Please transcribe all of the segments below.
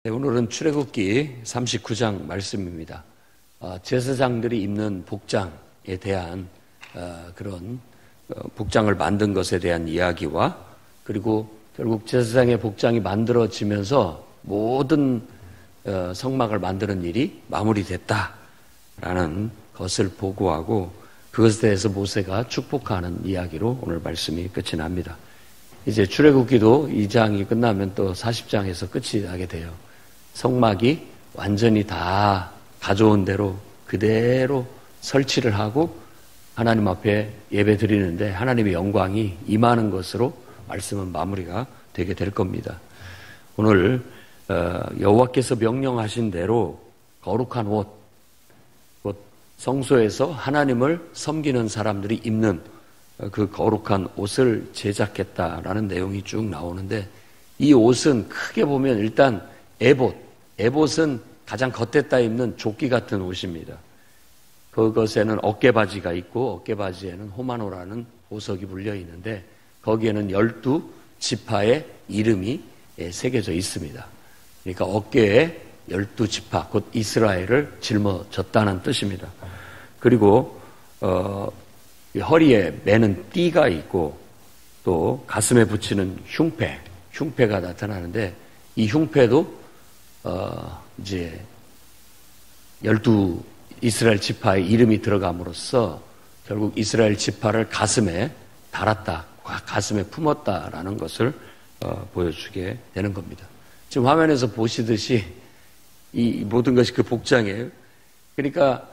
네, 오늘은 출애굽기 39장 말씀입니다. 제사장들이 입는 복장에 대한 그런 복장을 만든 것에 대한 이야기와 그리고 결국 제사장의 복장이 만들어지면서 모든 성막을 만드는 일이 마무리됐다라는 것을 보고하고 그것에 대해서 모세가 축복하는 이야기로 오늘 말씀이 끝이 납니다. 이제 출애굽기도 2장이 끝나면 또 40장에서 끝이 나게 돼요. 성막이 완전히 다 가져온 대로 그대로 설치를 하고 하나님 앞에 예배 드리는데 하나님의 영광이 임하는 것으로 말씀은 마무리가 되게 될 겁니다. 오늘 여호와께서 명령하신 대로 거룩한 옷, 곧 성소에서 하나님을 섬기는 사람들이 입는 그 거룩한 옷을 제작했다라는 내용이 쭉 나오는데 이 옷은 크게 보면 일단 에봇은 가장 겉에다 입는 조끼 같은 옷입니다. 그것에는 어깨바지가 있고 어깨바지에는 호마노라는 보석이 물려 있는데 거기에는 12지파의 이름이 새겨져 있습니다. 그러니까 어깨에 12지파, 곧 이스라엘을 짊어졌다는 뜻입니다. 그리고 허리에 매는 띠가 있고 또 가슴에 붙이는 흉패가 나타나는데 이 흉패도 이제 12 이스라엘 지파의 이름이 들어감으로써 결국 이스라엘 지파를 가슴에 달았다, 가슴에 품었다라는 것을 보여주게 되는 겁니다. 지금 화면에서 보시듯이 이 모든 것이 그 복장이에요. 그러니까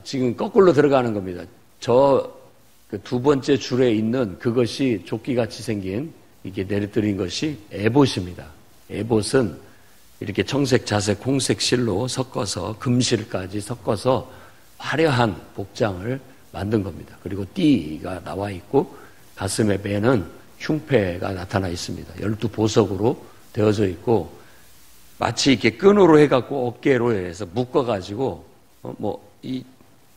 지금 거꾸로 들어가는 겁니다. 저 그 두 번째 줄에 있는 그것이 조끼같이 생긴 이게 내려뜨린 것이 에봇입니다. 에봇은 이렇게 청색, 자색, 홍색 실로 섞어서 금실까지 섞어서 화려한 복장을 만든 겁니다. 그리고 띠가 나와 있고 가슴에 매는 흉패가 나타나 있습니다. 12보석으로 되어져 있고 마치 이렇게 끈으로 해갖고 어깨로 해서 묶어가지고 이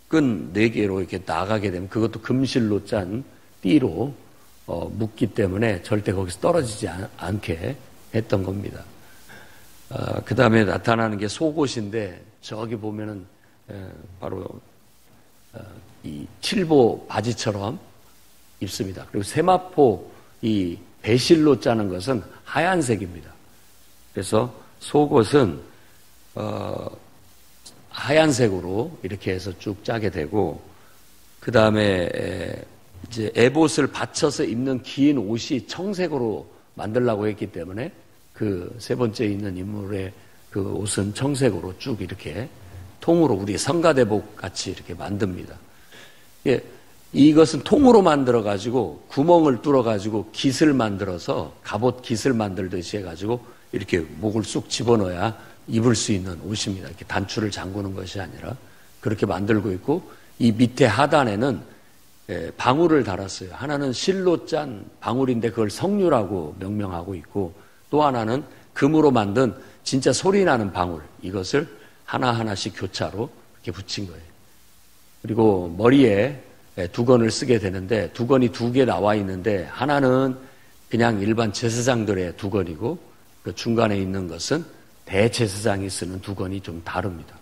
끈 4개로 이렇게 나가게 되면 그것도 금실로 짠 띠로 묶기 때문에 절대 거기서 떨어지지 않게 했던 겁니다. 그 다음에 나타나는 게 속옷인데 저기 보면은 바로 이 칠보 바지처럼 입습니다. 그리고 세마포 이 배실로 짜는 것은 하얀색입니다. 그래서 속옷은 하얀색으로 이렇게 해서 쭉 짜게 되고 그 다음에 이제 에봇을 받쳐서 입는 긴 옷이 청색으로 만들려고 했기 때문에 그 세 번째 있는 인물의 그 옷은 청색으로 쭉 이렇게 통으로 우리 성가대복 같이 이렇게 만듭니다. 예, 이것은 통으로 만들어 가지고 구멍을 뚫어 가지고 깃을 만들어서 갑옷 깃을 만들듯이 해가지고 이렇게 목을 쑥 집어넣어야 입을 수 있는 옷입니다. 이렇게 단추를 잠그는 것이 아니라 그렇게 만들고 있고 이 밑에 하단에는 방울을 달았어요. 하나는 실로 짠 방울인데 그걸 석류라고 명명하고 있고 또 하나는 금으로 만든 진짜 소리나는 방울, 이것을 하나하나씩 교차로 이렇게 붙인 거예요. 그리고 머리에 두건을 쓰게 되는데 두건이 2개 나와 있는데 하나는 그냥 일반 제사장들의 두건이고 그 중간에 있는 것은 대제사장이 쓰는 두건이 좀 다릅니다.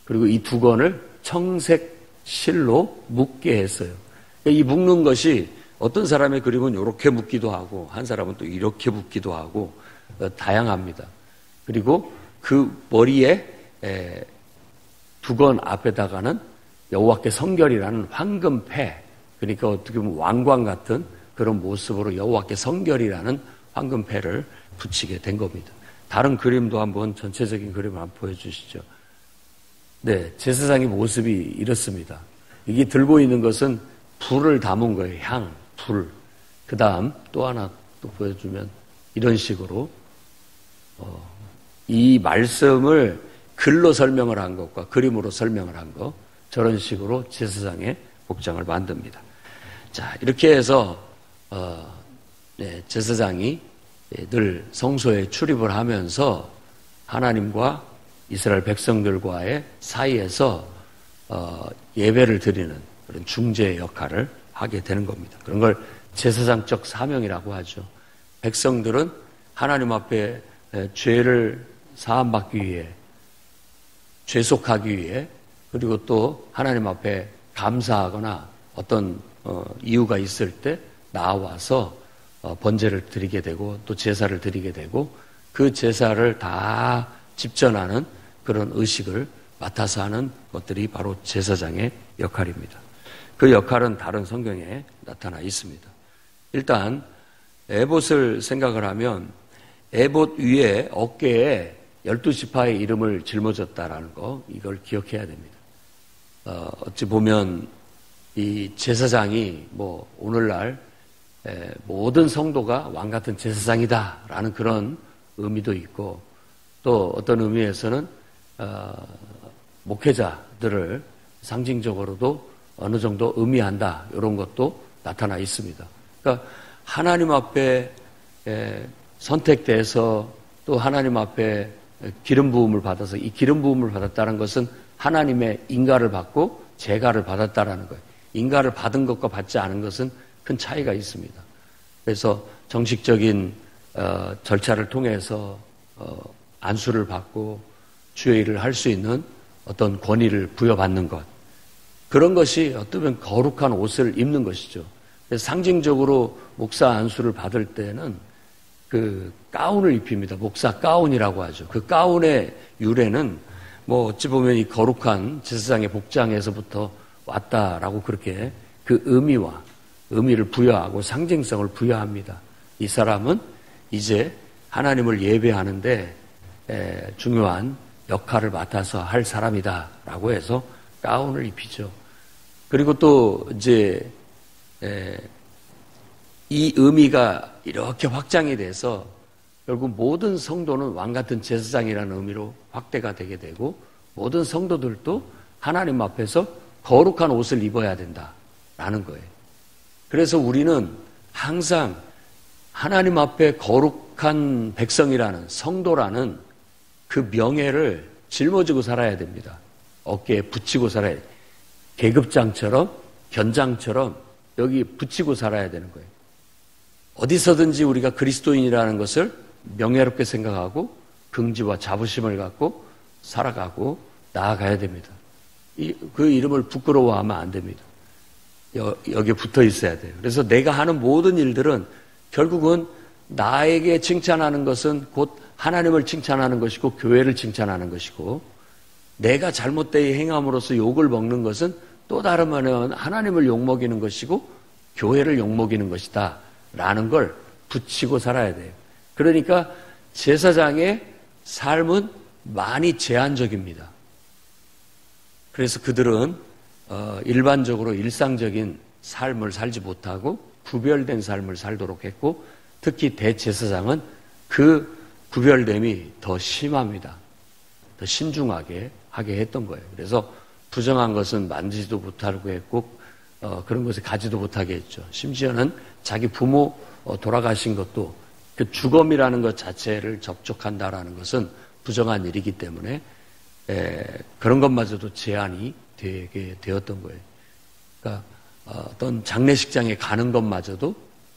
그리고 이 두건을 청색 실로 묶게 했어요. 이 묶는 것이 어떤 사람의 그림은 이렇게 묶기도 하고 한 사람은 또 이렇게 묶기도 하고 다양합니다. 그리고 그 머리에 두건 앞에다가는 여호와께 성결이라는 황금패, 그러니까 어떻게 보면 왕관 같은 그런 모습으로 여호와께 성결이라는 황금패를 붙이게 된 겁니다. 다른 그림도 한번 전체적인 그림을 한번 보여주시죠. 네, 제사장의 모습이 이렇습니다. 이게 들고 있는 것은 불을 담은 거예요. 불. 그 다음 또 하나 또 보여주면 이런 식으로 이 말씀을 글로 설명을 한 것과 그림으로 설명을 한 것, 저런 식으로 제사장의 복장을 만듭니다. 자, 이렇게 해서 제사장이 늘 성소에 출입을 하면서 하나님과 이스라엘 백성들과의 사이에서 예배를 드리는 그런 중재의 역할을 하게 되는 겁니다. 그런 걸 제사장적 사명이라고 하죠. 백성들은 하나님 앞에 죄를 사함받기 위해, 죄속하기 위해, 그리고 또 하나님 앞에 감사하거나 어떤 이유가 있을 때 나와서 번제를 드리게 되고 또 제사를 드리게 되고 그 제사를 다 집전하는 그런 의식을 맡아서 하는 것들이 바로 제사장의 역할입니다. 그 역할은 다른 성경에 나타나 있습니다. 일단 에봇을 생각을 하면 에봇 위에 어깨에 12지파의 이름을 짊어졌다라는 거, 이걸 기억해야 됩니다. 어찌 보면 이 제사장이 오늘날 모든 성도가 왕같은 제사장이다라는 그런 의미도 있고 또 어떤 의미에서는 목회자들을 상징적으로도 어느 정도 의미한다, 이런 것도 나타나 있습니다. 그러니까 하나님 앞에 선택돼서 또 하나님 앞에 기름 부음을 받아서 이 기름 부음을 받았다는 것은 하나님의 인가를 받고 제가를 받았다라는 거예요. 인가를 받은 것과 받지 않은 것은 큰 차이가 있습니다. 그래서 정식적인 절차를 통해서 안수를 받고 주의 일을 할 수 있는 어떤 권위를 부여받는 것, 그런 것이 어쩌면 거룩한 옷을 입는 것이죠. 그래서 상징적으로 목사 안수를 받을 때는 그 가운을 입힙니다. 목사 가운이라고 하죠. 그 가운의 유래는 어찌 보면 이 거룩한 제사장의 복장에서부터 왔다라고 그렇게 그 의미를 부여하고 상징성을 부여합니다. 이 사람은 이제 하나님을 예배하는데 중요한 역할을 맡아서 할 사람이다라고 해서 가운을 입히죠. 그리고 또 이제 이 의미가 이렇게 확장이 돼서 결국 모든 성도는 왕같은 제사장이라는 의미로 확대가 되게 되고 모든 성도들도 하나님 앞에서 거룩한 옷을 입어야 된다라는 거예요. 그래서 우리는 항상 하나님 앞에 거룩한 백성이라는, 성도라는 그 명예를 짊어지고 살아야 됩니다. 어깨에 붙이고 살아야 돼요. 계급장처럼, 견장처럼 여기 붙이고 살아야 되는 거예요. 어디서든지 우리가 그리스도인이라는 것을 명예롭게 생각하고 긍지와 자부심을 갖고 살아가고 나아가야 됩니다. 그 이름을 부끄러워하면 안 됩니다. 여기에 붙어 있어야 돼요. 그래서 내가 하는 모든 일들은 결국은 나에게 칭찬하는 것은 곧 하나님을 칭찬하는 것이고 교회를 칭찬하는 것이고, 내가 잘못되이 행함으로써 욕을 먹는 것은 또 다름 아니라 하나님을 욕먹이는 것이고 교회를 욕먹이는 것이다 라는 걸 붙이고 살아야 돼요. 그러니까 제사장의 삶은 많이 제한적입니다. 그래서 그들은 일반적으로 일상적인 삶을 살지 못하고 구별된 삶을 살도록 했고, 특히 대제사장은 그 구별됨이 더 심합니다. 더 신중하게 하게 했던 거예요. 그래서 부정한 것은 만지지도 못하고 했고 그런 것을 가지도 못하게 했죠. 심지어는 자기 부모 돌아가신 것도, 그 죽음이라는 것 자체를 접촉한다라는 것은 부정한 일이기 때문에 그런 것마저도 제한이 되게 되었던 거예요. 그러니까 어떤 장례식장에 가는 것마저도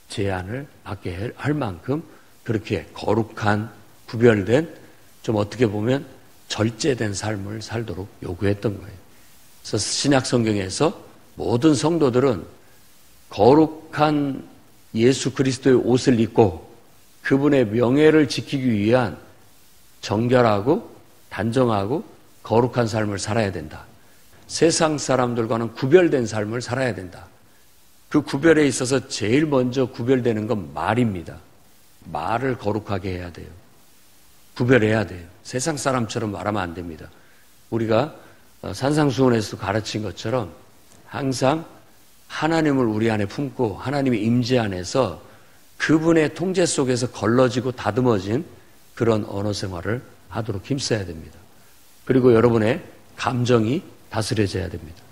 제한을 받게 할 만큼 그렇게 거룩한, 구별된, 좀 어떻게 보면 절제된 삶을 살도록 요구했던 거예요. 그래서 신약 성경에서 모든 성도들은 거룩한 예수 그리스도의 옷을 입고 그분의 명예를 지키기 위한 정결하고 단정하고 거룩한 삶을 살아야 된다. 세상 사람들과는 구별된 삶을 살아야 된다. 그 구별에 있어서 제일 먼저 구별되는 건 말입니다. 말을 거룩하게 해야 돼요. 구별해야 돼요. 세상 사람처럼 말하면 안 됩니다. 우리가 산상수훈에서 가르친 것처럼 항상 하나님을 우리 안에 품고 하나님의 임재 안에서 그분의 통제 속에서 걸러지고 다듬어진 그런 언어 생활을 하도록 힘써야 됩니다. 그리고 여러분의 감정이 다스려져야 됩니다.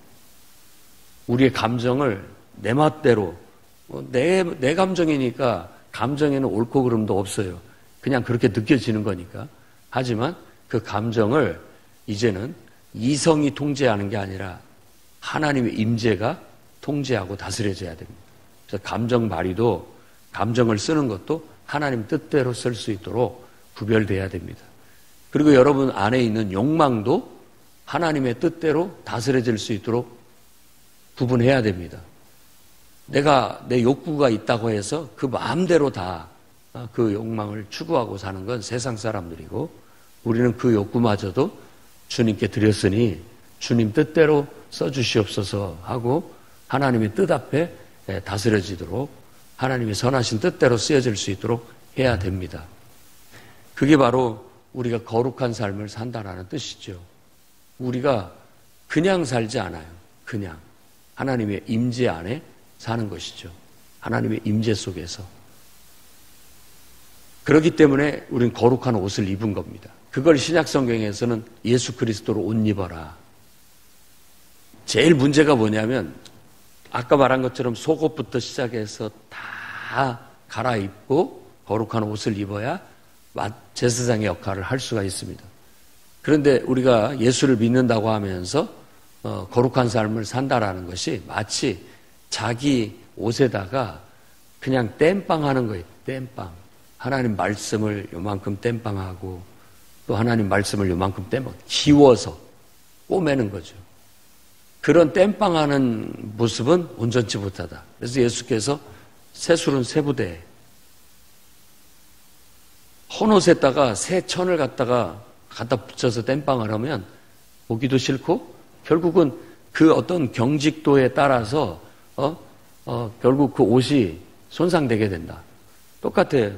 우리의 감정을 내 맛대로, 내 감정이니까 감정에는 옳고 그름도 없어요. 그냥 그렇게 느껴지는 거니까. 하지만 그 감정을 이제는 이성이 통제하는 게 아니라 하나님의 임재가 통제하고 다스려져야 됩니다. 그래서 감정 발휘도, 감정을 쓰는 것도 하나님 뜻대로 쓸 수 있도록 구별돼야 됩니다. 그리고 여러분 안에 있는 욕망도 하나님의 뜻대로 다스려질 수 있도록 구분해야 됩니다. 내가 내 욕구가 있다고 해서 그 마음대로 다 그 욕망을 추구하고 사는 건 세상 사람들이고, 우리는 그 욕구마저도 주님께 드렸으니 주님 뜻대로 써주시옵소서 하고 하나님의 뜻 앞에 다스려지도록, 하나님의 선하신 뜻대로 쓰여질 수 있도록 해야 됩니다. 그게 바로 우리가 거룩한 삶을 산다라는 뜻이죠. 우리가 그냥 살지 않아요. 그냥 하나님의 임재 안에 사는 것이죠. 하나님의 임재 속에서. 그렇기 때문에 우리는 거룩한 옷을 입은 겁니다. 그걸 신약 성경에서는 예수 그리스도로 옷 입어라. 제일 문제가 뭐냐면 아까 말한 것처럼 속옷부터 시작해서 다 갈아입고 거룩한 옷을 입어야 제사장의 역할을 할 수가 있습니다. 그런데 우리가 예수를 믿는다고 하면서 거룩한 삶을 산다라는 것이 마치 자기 옷에다가 그냥 땜빵하는 거예요. 땜빵. 하나님 말씀을 요만큼 땜빵하고 또 하나님 말씀을 요만큼 땜빵 지워서 꼬매는 거죠. 그런 땜빵하는 모습은 온전치 못하다. 그래서 예수께서 새술은 새부대, 헌옷에다가 새 천을 갖다 붙여서 땜빵을 하면 보기도 싫고 결국은 그 어떤 경직도에 따라서 결국 그 옷이 손상되게 된다. 똑같아요.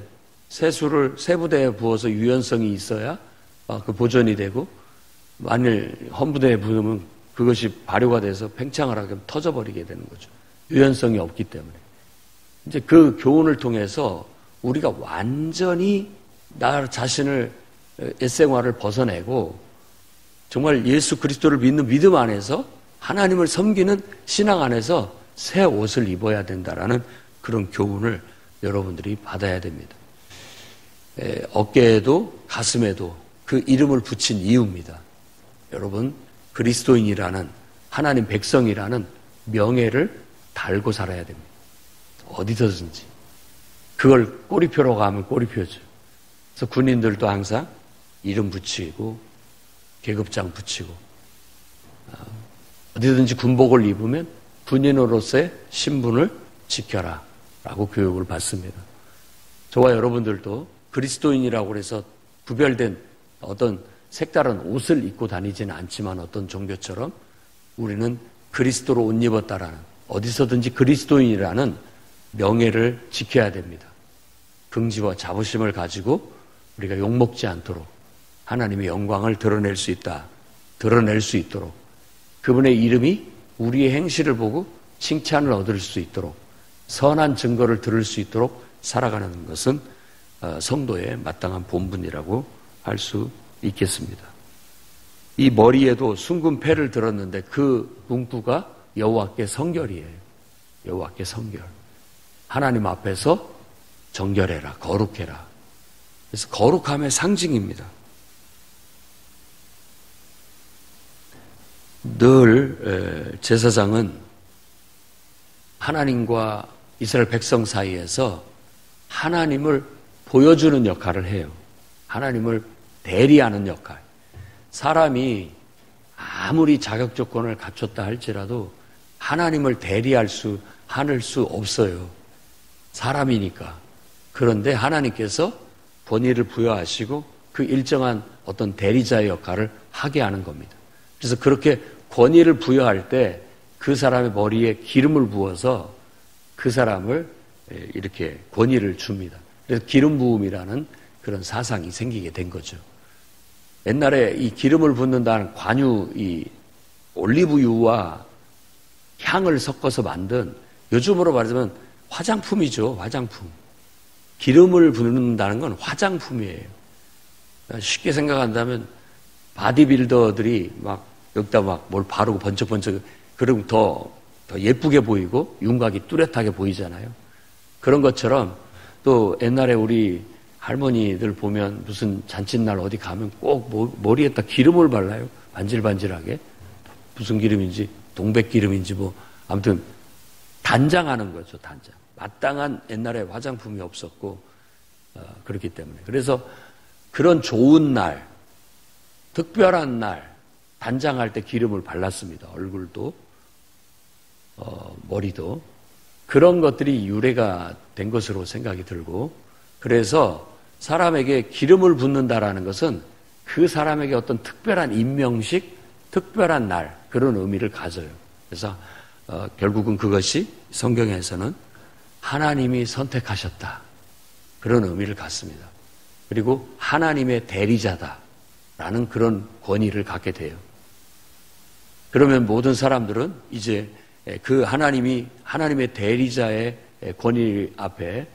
새술을 새부대에 부어서 유연성이 있어야 그 보존이 되고, 만일 헌부대에 부으면 그것이 발효가 돼서 팽창을 하게 터져버리게 되는 거죠. 유연성이 없기 때문에. 이제 그 교훈을 통해서 우리가 완전히 나 자신을 옛생활을 벗어내고 정말 예수 그리스도를 믿는 믿음 안에서 하나님을 섬기는 신앙 안에서 새 옷을 입어야 된다라는 그런 교훈을 여러분들이 받아야 됩니다. 어깨에도 가슴에도 그 이름을 붙인 이유입니다. 여러분, 그리스도인이라는, 하나님 백성이라는 명예를 달고 살아야 됩니다. 어디서든지. 그걸 꼬리표로 가면 꼬리표죠. 그래서 군인들도 항상 이름 붙이고 계급장 붙이고, 어디든지 군복을 입으면 군인으로서의 신분을 지켜라 라고 교육을 받습니다. 저와 여러분들도 그리스도인이라고 해서 구별된 어떤 색다른 옷을 입고 다니지는 않지만 어떤 종교처럼 우리는 그리스도로 옷 입었다라는, 어디서든지 그리스도인이라는 명예를 지켜야 됩니다. 긍지와 자부심을 가지고 우리가 욕먹지 않도록 하나님의 영광을 드러낼 수 있도록 그분의 이름이 우리의 행실을 보고 칭찬을 얻을 수 있도록 선한 증거를 들을 수 있도록 살아가는 것은 성도의 마땅한 본분이라고 할 수 있겠습니다. 이 머리에도 숭근 패를 들었는데 그 문구가 여호와께 성결이에요. 여호와께 성결. 하나님 앞에서 정결해라, 거룩해라. 그래서 거룩함의 상징입니다. 늘 제사장은 하나님과 이스라엘 백성 사이에서 하나님을 보여주는 역할을 해요. 하나님을 대리하는 역할. 사람이 아무리 자격 조건을 갖췄다 할지라도 하나님을 대리할 수 없어요. 사람이니까. 그런데 하나님께서 권위를 부여하시고 그 일정한 어떤 대리자의 역할을 하게 하는 겁니다. 그래서 그렇게 권위를 부여할 때 그 사람의 머리에 기름을 부어서 그 사람을 이렇게 권위를 줍니다. 그래서 기름 부음이라는 그런 사상이 생기게 된 거죠. 옛날에 이 기름을 붓는다는 관유, 이 올리브유와 향을 섞어서 만든, 요즘으로 말하자면 화장품이죠. 화장품. 기름을 붓는다는 건 화장품이에요. 쉽게 생각한다면 바디빌더들이 막 여기다 막 뭘 바르고 번쩍번쩍, 그러면 더 예쁘게 보이고 윤곽이 뚜렷하게 보이잖아요. 그런 것처럼 또 옛날에 우리 할머니들 보면 무슨 잔칫날 어디 가면 꼭 머리에다 기름을 발라요. 반질반질하게. 무슨 기름인지, 동백기름인지 뭐, 아무튼 단장하는 거죠, 단장. 마땅한 옛날에 화장품이 없었고, 그렇기 때문에. 그래서 그런 좋은 날, 특별한 날 단장할 때 기름을 발랐습니다. 얼굴도 머리도. 그런 것들이 유래가 된 것으로 생각이 들고, 그래서 사람에게 기름을 붓는다라는 것은 그 사람에게 어떤 특별한 임명식, 특별한 날, 그런 의미를 가져요. 그래서 결국은 그것이 성경에서는 하나님이 선택하셨다, 그런 의미를 갖습니다. 그리고 하나님의 대리자다라는 그런 권위를 갖게 돼요. 그러면 모든 사람들은 이제 그 하나님의 대리자의 권위 앞에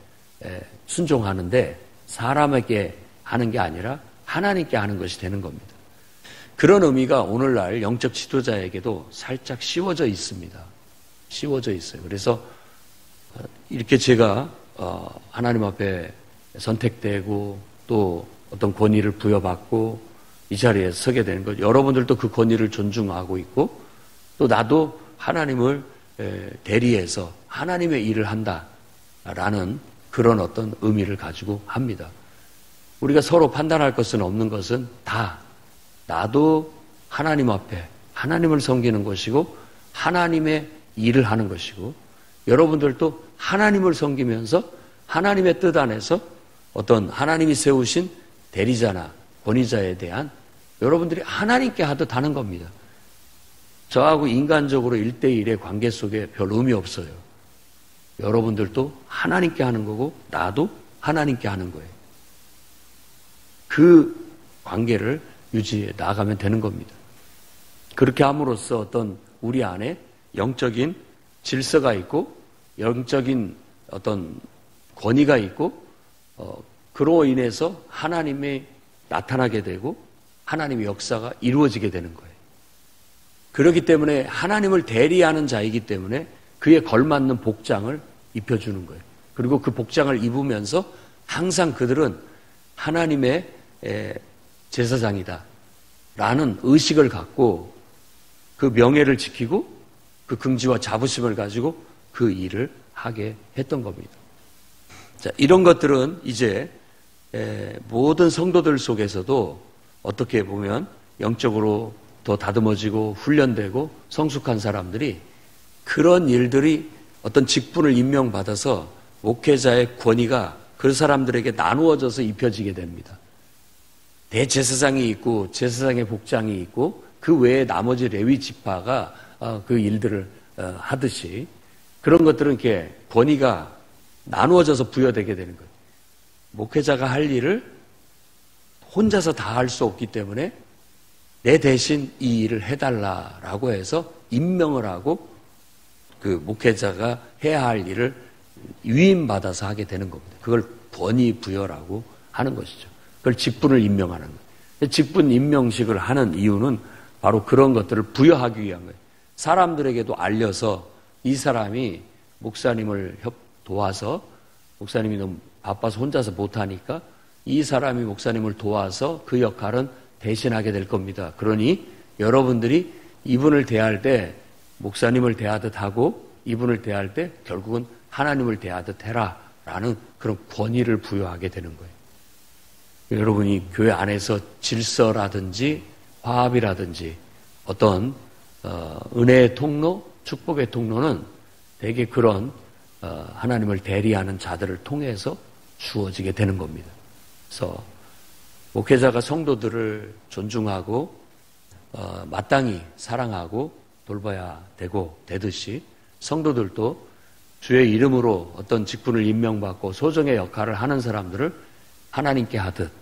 순종하는데, 사람에게 하는 게 아니라 하나님께 하는 것이 되는 겁니다. 그런 의미가 오늘날 영적 지도자에게도 살짝 씌워져 있습니다. 씌워져 있어요. 그래서 이렇게 제가 하나님 앞에 선택되고 또 어떤 권위를 부여받고 이 자리에 서게 되는 것, 여러분들도 그 권위를 존중하고 있고, 또 나도 하나님을 대리해서 하나님의 일을 한다라는 그런 어떤 의미를 가지고 합니다. 우리가 서로 판단할 것은 없는 것은 다 나도 하나님 앞에 하나님을 섬기는 것이고 하나님의 일을 하는 것이고, 여러분들도 하나님을 섬기면서 하나님의 뜻 안에서 어떤 하나님이 세우신 대리자나 권위자에 대한 여러분들이 하나님께 하듯 하는 겁니다. 저하고 인간적으로 1대1의 관계 속에 별 의미 없어요. 여러분들도 하나님께 하는 거고 나도 하나님께 하는 거예요. 그 관계를 유지해 나가면 되는 겁니다. 그렇게 함으로써 어떤 우리 안에 영적인 질서가 있고 영적인 어떤 권위가 있고 그로 인해서 하나님이 나타나게 되고 하나님의 역사가 이루어지게 되는 거예요. 그렇기 때문에 하나님을 대리하는 자이기 때문에 그에 걸맞는 복장을 입혀주는 거예요. 그리고 그 복장을 입으면서 항상 그들은 하나님의 제사장이다 라는 의식을 갖고 그 명예를 지키고 그 긍지와 자부심을 가지고 그 일을 하게 했던 겁니다. 자, 이런 것들은 이제 모든 성도들 속에서도 어떻게 보면 영적으로 더 다듬어지고 훈련되고 성숙한 사람들이 그런 일들이 어떤 직분을 임명받아서 목회자의 권위가 그 사람들에게 나누어져서 입혀지게 됩니다. 대제사장이 있고 제사장의 복장이 있고 그 외에 나머지 레위 지파가 그 일들을 하듯이 그런 것들은 이렇게 권위가 나누어져서 부여되게 되는 거예요. 목회자가 할 일을 혼자서 다 할 수 없기 때문에 내 대신 이 일을 해달라라고 해서 임명을 하고 그 목회자가 해야 할 일을 위임받아서 하게 되는 겁니다. 그걸 권위 부여라고 하는 것이죠. 그걸 직분을 임명하는 거예요. 직분 임명식을 하는 이유는 바로 그런 것들을 부여하기 위한 거예요. 사람들에게도 알려서 이 사람이 목사님을 도와서 목사님이 너무 바빠서 혼자서 못하니까 이 사람이 목사님을 도와서 그 역할은 대신하게 될 겁니다. 그러니 여러분들이 이분을 대할 때 목사님을 대하듯 하고 이분을 대할 때 결국은 하나님을 대하듯 해라 라는 그런 권위를 부여하게 되는 거예요. 여러분이 교회 안에서 질서라든지 화합이라든지 어떤 은혜의 통로, 축복의 통로는 대개 그런 하나님을 대리하는 자들을 통해서 주어지게 되는 겁니다. 그래서 목회자가 성도들을 존중하고 마땅히 사랑하고 돌봐야 되듯이 성도들도 주의 이름으로 어떤 직분을 임명받고 소정의 역할을 하는 사람들을 하나님께 하듯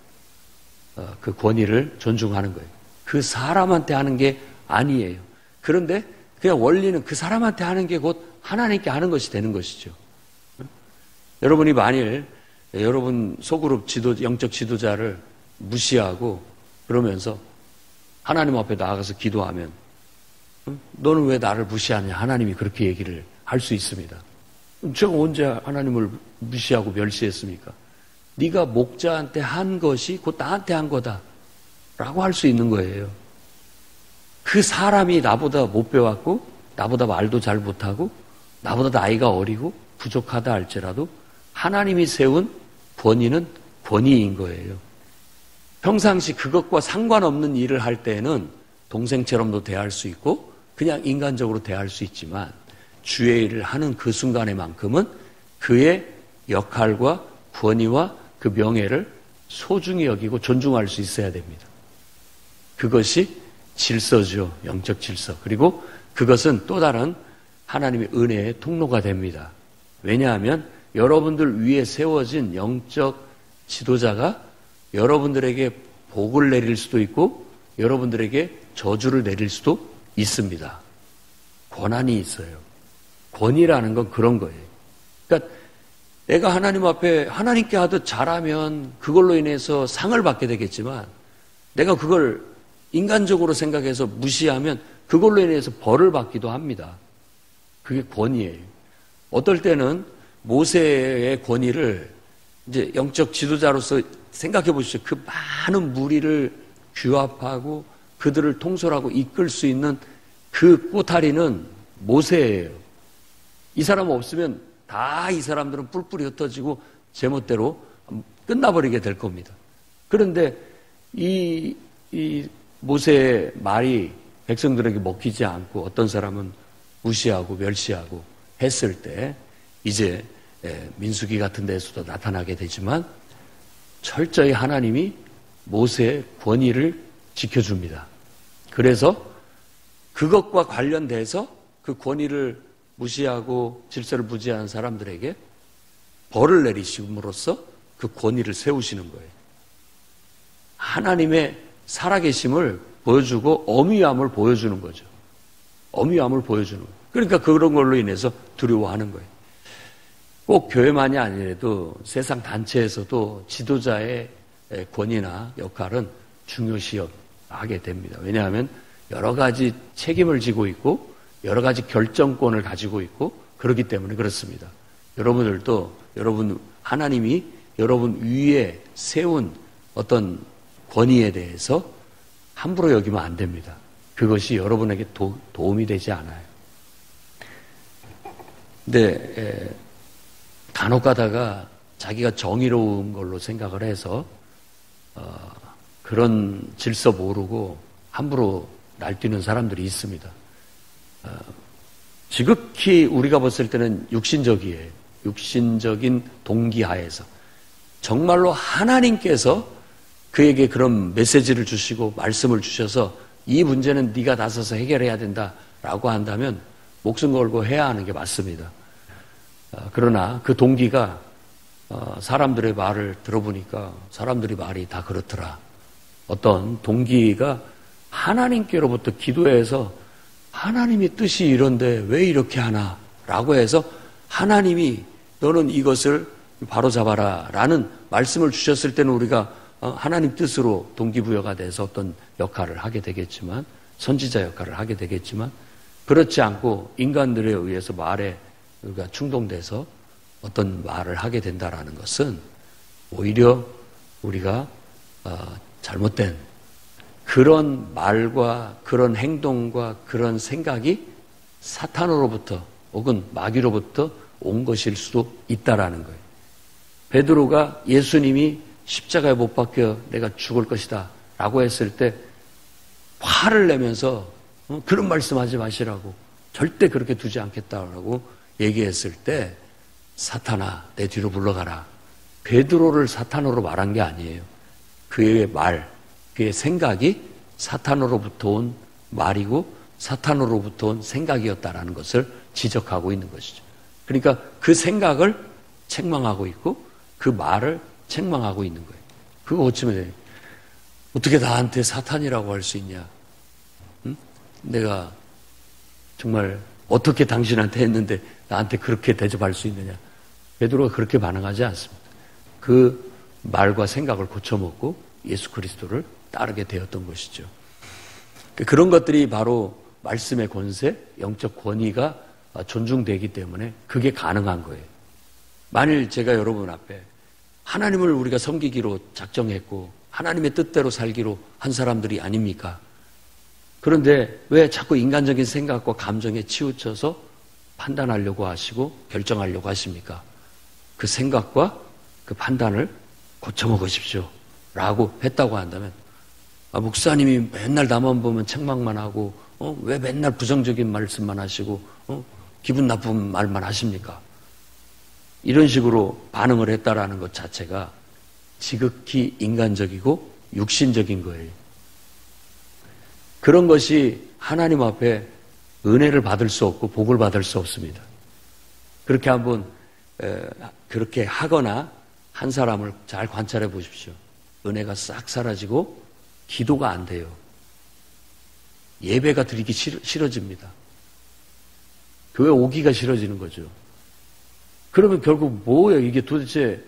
그 권위를 존중하는 거예요. 그 사람한테 하는 게 아니에요. 그런데 그냥 원리는 그 사람한테 하는 게 곧 하나님께 하는 것이 되는 것이죠. 여러분이 만일 여러분 소그룹 영적 지도자를 무시하고 그러면서 하나님 앞에 나아가서 기도하면 너는 왜 나를 무시하냐 하나님이 그렇게 얘기를 할 수 있습니다. 제가 언제 하나님을 무시하고 멸시했습니까? 네가 목자한테 한 것이 곧 나한테 한 거다 라고 할 수 있는 거예요. 그 사람이 나보다 못 배웠고 나보다 말도 잘 못하고 나보다 나이가 어리고 부족하다 할지라도 하나님이 세운 권위는 권위인 거예요. 평상시 그것과 상관없는 일을 할 때는 동생처럼도 대할 수 있고 그냥 인간적으로 대할 수 있지만 주의 일을 하는 그 순간에만큼은 그의 역할과 권위와 그 명예를 소중히 여기고 존중할 수 있어야 됩니다. 그것이 질서죠. 영적 질서. 그리고 그것은 또 다른 하나님의 은혜의 통로가 됩니다. 왜냐하면 여러분들 위에 세워진 영적 지도자가 여러분들에게 복을 내릴 수도 있고 여러분들에게 저주를 내릴 수도 있습니다. 권한이 있어요. 권위라는 건 그런 거예요. 그러니까 내가 하나님 앞에 하나님께 하듯 잘하면 그걸로 인해서 상을 받게 되겠지만 내가 그걸 인간적으로 생각해서 무시하면 그걸로 인해서 벌을 받기도 합니다. 그게 권위예요. 어떨 때는 모세의 권위를 이제 영적 지도자로서 생각해 보십시오. 그 많은 무리를 규합하고 그들을 통솔하고 이끌 수 있는 그 꼬타리는 모세예요. 이 사람 없으면 다 이 사람들은 뿔뿔이 흩어지고 제멋대로 끝나버리게 될 겁니다. 그런데 이 모세의 말이 백성들에게 먹히지 않고 어떤 사람은 무시하고 멸시하고 했을 때 이제 민수기 같은 데서도 나타나게 되지만 철저히 하나님이 모세의 권위를 지켜줍니다. 그래서 그것과 관련돼서 그 권위를 무시하고 질서를 무지하는 사람들에게 벌을 내리심으로써 그 권위를 세우시는 거예요. 하나님의 살아계심을 보여주고 엄위함을 보여주는 거죠. 엄위함을 보여주는 거예요. 그러니까 그런 걸로 인해서 두려워하는 거예요. 꼭 교회만이 아니라도 세상 단체에서도 지도자의 권위나 역할은 중요시하게 됩니다. 왜냐하면 여러 가지 책임을 지고 있고 여러 가지 결정권을 가지고 있고 그렇기 때문에 그렇습니다. 여러분들도 하나님이 여러분 위에 세운 어떤 권위에 대해서 함부로 여기면 안 됩니다. 그것이 여러분에게 도움이 되지 않아요. 근데 간혹 가다가 자기가 정의로운 걸로 생각을 해서 그런 질서 모르고 함부로 날뛰는 사람들이 있습니다. 지극히 우리가 봤을 때는 육신적이에요. 육신적인 동기하에서 정말로 하나님께서 그에게 그런 메시지를 주시고 말씀을 주셔서 이 문제는 네가 나서서 해결해야 된다라고 한다면 목숨 걸고 해야 하는 게 맞습니다. 그러나 그 동기가 사람들의 말을 들어보니까 사람들이 말이 다 그렇더라. 어떤 동기가 하나님께로부터 기도해서 하나님의 뜻이 이런데 왜 이렇게 하나? 라고 해서 하나님이 너는 이것을 바로잡아라 라는 말씀을 주셨을 때는 우리가 하나님 뜻으로 동기부여가 돼서 어떤 역할을 하게 되겠지만 선지자 역할을 하게 되겠지만 그렇지 않고 인간들에 의해서 말에 우리가 충동돼서 어떤 말을 하게 된다라는 것은 오히려 우리가 잘못된 그런 말과 그런 행동과 그런 생각이 사탄으로부터 혹은 마귀로부터 온 것일 수도 있다라는 거예요. 베드로가 예수님이 십자가에 못 박혀 내가 죽을 것이다 라고 했을 때 화를 내면서 그런 말씀하지 마시라고 절대 그렇게 두지 않겠다라고 얘기했을 때 사탄아 내 뒤로 물러가라. 베드로를 사탄으로 말한 게 아니에요. 그의 말, 그의 생각이 사탄으로부터 온 말이고 사탄으로부터 온 생각이었다라는 것을 지적하고 있는 것이죠. 그러니까 그 생각을 책망하고 있고 그 말을 책망하고 있는 거예요. 그거 어쩌면 돼요. 어떻게 나한테 사탄이라고 할 수 있냐? 응? 내가 정말 어떻게 당신한테 했는데 나한테 그렇게 대접할 수 있느냐? 베드로가 그렇게 반응하지 않습니다. 그 말과 생각을 고쳐먹고 예수 그리스도를 따르게 되었던 것이죠. 그런 것들이 바로 말씀의 권세, 영적 권위가 존중되기 때문에 그게 가능한 거예요. 만일 제가 여러분 앞에 하나님을 우리가 섬기기로 작정했고 하나님의 뜻대로 살기로 한 사람들이 아닙니까? 그런데 왜 자꾸 인간적인 생각과 감정에 치우쳐서 판단하려고 하시고 결정하려고 하십니까? 그 생각과 그 판단을 고쳐먹으십시오 라고 했다고 한다면, 목사님이 맨날 나만 보면 책망만 하고, 왜 맨날 부정적인 말씀만 하시고, 기분 나쁜 말만 하십니까? 이런 식으로 반응을 했다라는 것 자체가 지극히 인간적이고 육신적인 거예요. 그런 것이 하나님 앞에 은혜를 받을 수 없고 복을 받을 수 없습니다. 그렇게 한번 그렇게 하거나 한 사람을 잘 관찰해 보십시오. 은혜가 싹 사라지고 기도가 안 돼요. 예배가 드리기 싫어집니다. 교회 오기가 싫어지는 거죠. 그러면 결국 뭐예요? 이게 도대체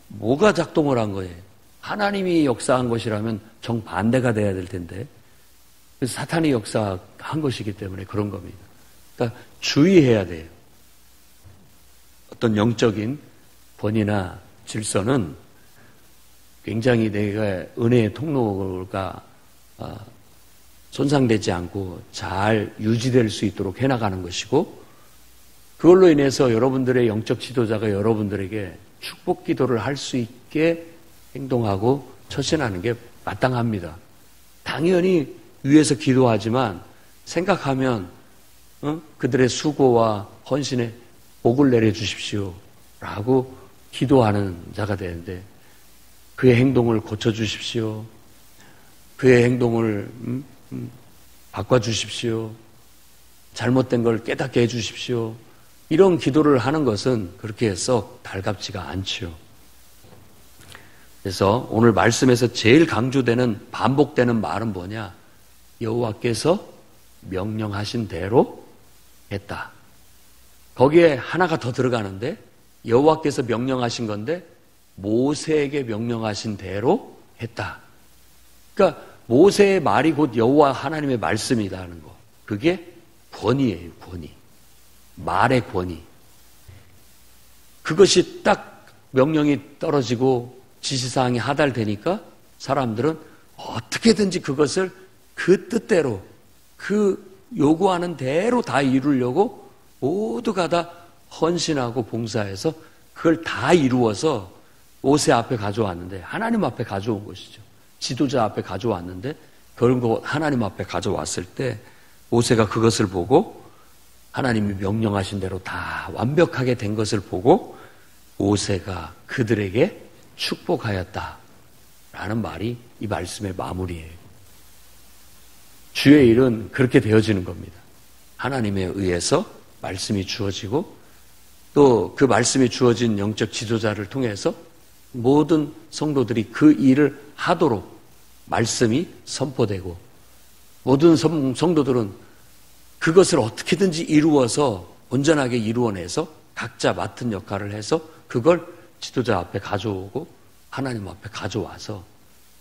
뭐가 작동을 한 거예요? 하나님이 역사한 것이라면 정반대가 돼야 될 텐데 사탄이 역사한 것이기 때문에 그런 겁니다. 그러니까 주의해야 돼요. 어떤 영적인 번이나 질서는 굉장히 내가 은혜의 통로가 손상되지 않고 잘 유지될 수 있도록 해나가는 것이고, 그걸로 인해서 여러분들의 영적 지도자가 여러분들에게 축복 기도를 할 수 있게 행동하고 처신하는 게 마땅합니다. 당연히 위에서 기도하지만 생각하면 그들의 수고와 헌신에 복을 내려주십시오 라고 기도하는 자가 되는데, 그의 행동을 고쳐주십시오, 그의 행동을 바꿔주십시오, 잘못된 걸 깨닫게 해주십시오, 이런 기도를 하는 것은 그렇게 썩 달갑지가 않지요. 그래서 오늘 말씀에서 제일 강조되는 반복되는 말은 뭐냐? 여호와께서 명령하신 대로 했다. 거기에 하나가 더 들어가는데, 여호와께서 명령하신 건데 모세에게 명령하신 대로 했다. 그러니까 모세의 말이 곧 여호와 하나님의 말씀이다 하는 거. 그게 권위예요, 권위. 말의 권위. 그것이 딱 명령이 떨어지고 지시사항이 하달되니까 사람들은 어떻게든지 그것을 그 뜻대로, 그 요구하는 대로 다 이루려고 모두가 다 헌신하고 봉사해서 그걸 다 이루어서 모세 앞에 가져왔는데, 하나님 앞에 가져온 것이죠. 지도자 앞에 가져왔는데, 그런 거 하나님 앞에 가져왔을 때 모세가 그것을 보고 하나님이 명령하신 대로 다 완벽하게 된 것을 보고 모세가 그들에게 축복하였다 라는 말이 이 말씀의 마무리예요. 주의 일은 그렇게 되어지는 겁니다. 하나님에 의해서 말씀이 주어지고, 또 그 말씀이 주어진 영적 지도자를 통해서 모든 성도들이 그 일을 하도록 말씀이 선포되고, 모든 성도들은 그것을 어떻게든지 이루어서 온전하게 이루어내서 각자 맡은 역할을 해서 그걸 지도자 앞에 가져오고 하나님 앞에 가져와서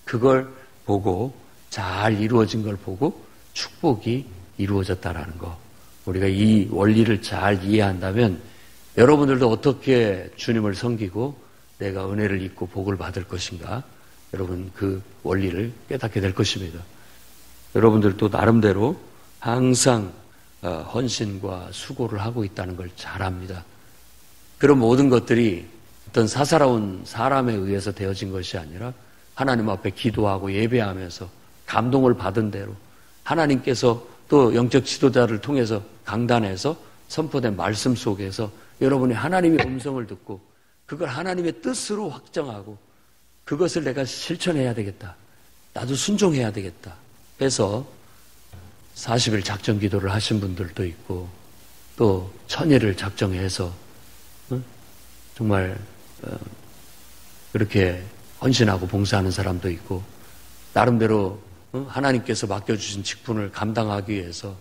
그걸 보고 잘 이루어진 걸 보고 축복이 이루어졌다라는 거. 우리가 이 원리를 잘 이해한다면 여러분들도 어떻게 주님을 섬기고 내가 은혜를 입고 복을 받을 것인가, 여러분 그 원리를 깨닫게 될 것입니다. 여러분들도 나름대로 항상 헌신과 수고를 하고 있다는 걸 잘 압니다. 그런 모든 것들이 어떤 사사로운 사람에 의해서 되어진 것이 아니라 하나님 앞에 기도하고 예배하면서 감동을 받은 대로 하나님께서 또 영적 지도자를 통해서 강단에서 선포된 말씀 속에서 여러분이 하나님의 음성을 듣고 그걸 하나님의 뜻으로 확정하고 그것을 내가 실천해야 되겠다, 나도 순종해야 되겠다 해서 40일 작정 기도를 하신 분들도 있고, 또 1000일을 작정해서 정말 그렇게 헌신하고 봉사하는 사람도 있고, 나름대로 하나님께서 맡겨주신 직분을 감당하기 위해서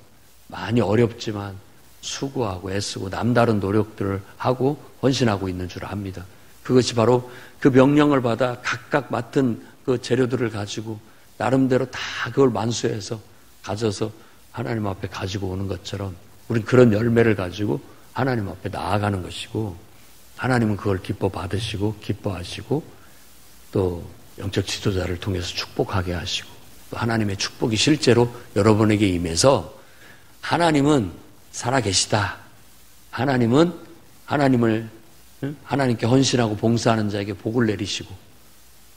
많이 어렵지만 수고하고 애쓰고 남다른 노력들을 하고 헌신하고 있는 줄 압니다. 그것이 바로 그 명령을 받아 각각 맡은 그 재료들을 가지고 나름대로 다 그걸 만수해서 가져서 하나님 앞에 가지고 오는 것처럼 우린 그런 열매를 가지고 하나님 앞에 나아가는 것이고, 하나님은 그걸 기뻐 받으시고 기뻐하시고 또 영적 지도자를 통해서 축복하게 하시고, 또 하나님의 축복이 실제로 여러분에게 임해서 하나님은 살아계시다, 하나님은 하나님께 헌신하고 봉사하는 자에게 복을 내리시고,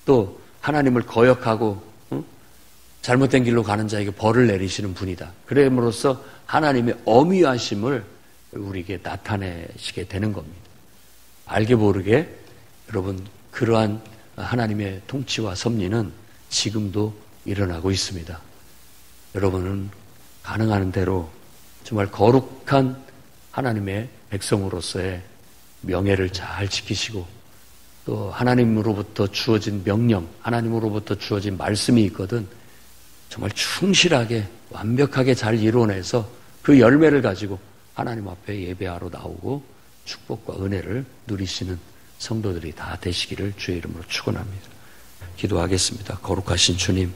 또 하나님을 거역하고 잘못된 길로 가는 자에게 벌을 내리시는 분이다. 그럼으로써 하나님의 어미하심을 우리에게 나타내시게 되는 겁니다. 알게 모르게 여러분 그러한 하나님의 통치와 섭리는 지금도 일어나고 있습니다. 여러분은 가능한 대로 정말 거룩한 하나님의 백성으로서의 명예를 잘 지키시고 또 하나님으로부터 주어진 명령, 하나님으로부터 주어진 말씀이 있거든 정말 충실하게 완벽하게 잘 이루어내서 그 열매를 가지고 하나님 앞에 예배하러 나오고 축복과 은혜를 누리시는 성도들이 다 되시기를 주의 이름으로 축원합니다. 기도하겠습니다. 거룩하신 주님,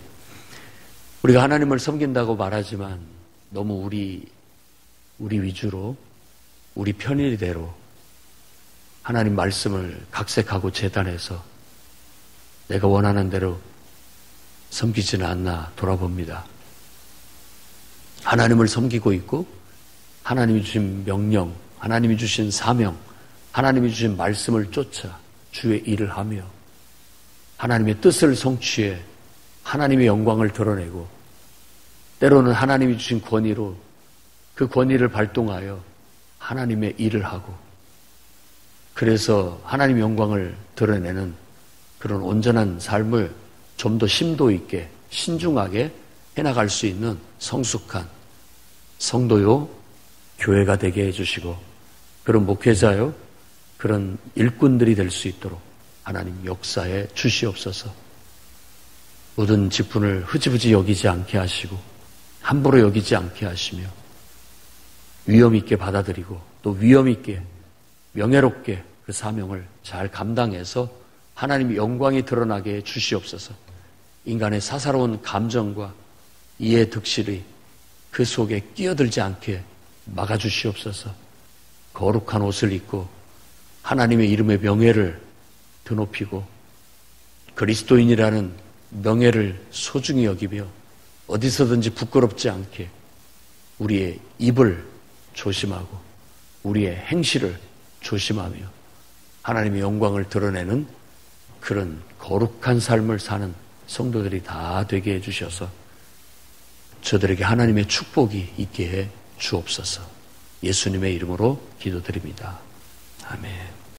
우리가 하나님을 섬긴다고 말하지만 너무 우리 위주로 우리 편의대로 하나님 말씀을 각색하고 재단해서 내가 원하는 대로 섬기지는 않나 돌아봅니다. 하나님을 섬기고 있고 하나님이 주신 명령, 하나님이 주신 사명, 하나님이 주신 말씀을 쫓아 주의 일을 하며 하나님의 뜻을 성취해 하나님의 영광을 드러내고 때로는 하나님이 주신 권위로 그 권위를 발동하여 하나님의 일을 하고 그래서 하나님의 영광을 드러내는 그런 온전한 삶을 좀 더 심도 있게 신중하게 해나갈 수 있는 성숙한 성도요 교회가 되게 해주시고 그런 목회자요 그런 일꾼들이 될 수 있도록 하나님 역사에 주시옵소서. 모든 직분을 흐지부지 여기지 않게 하시고 함부로 여기지 않게 하시며 위험 있게 받아들이고 또 위험 있게 명예롭게 그 사명을 잘 감당해서 하나님의 영광이 드러나게 해 주시옵소서. 인간의 사사로운 감정과 이해 득실이 그 속에 끼어들지 않게 막아주시옵소서. 거룩한 옷을 입고 하나님의 이름의 명예를 드높이고 그리스도인이라는 명예를 소중히 여기며 어디서든지 부끄럽지 않게 우리의 입을 조심하고 우리의 행실을 조심하며 하나님의 영광을 드러내는 그런 거룩한 삶을 사는 성도들이 다 되게 해주셔서 저들에게 하나님의 축복이 있게 해 주옵소서. 예수님의 이름으로 기도드립니다. 아멘.